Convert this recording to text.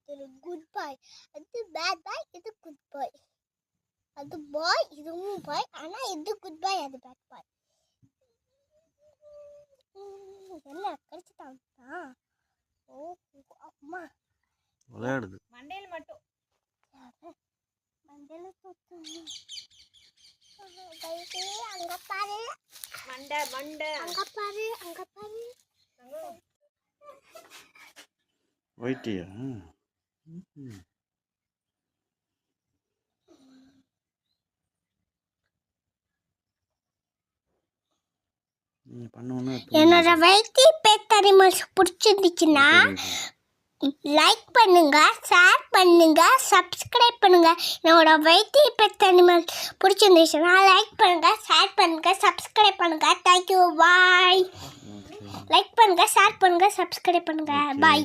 இது குட் பாய், அது bad boy, இது குட் பாய். அது பாய், இதுவும் பாய். ஆனா இது குட் பாய், அது பேட் பாய். என்ன கடிச்சிட்டான்? ஓ அம்மா விளையாடுது. மண்டையில மட்டும் மண்டையில தூக்கு. அங்க பாரு, மண்டை மண்டை அங்க பாரு, அங்க பாரு. ஒயிட்டியா? என்னோட வைத்தி பெட் அனிமல்ஸ் பிடிச்சிருந்துச்சுன்னா லைக் பண்ணுங்க, ஷேர் பண்ணுங்க, சப்ஸ்கிரைப் பண்ணுங்க. என்னோட வைத்தி பெட் அனிமல்ஸ் பிடிச்சிருந்துச்சுன்னா லைக் பண்ணுங்க, ஷேர் பண்ணுங்க, சப்ஸ்கிரைப் பண்ணுங்க. தேங்க்யூ, பாய். லைக் பண்ணுங்க, ஷேர் பண்ணுங்க, சப்ஸ்கிரைப் பண்ணுங்க. பாய்.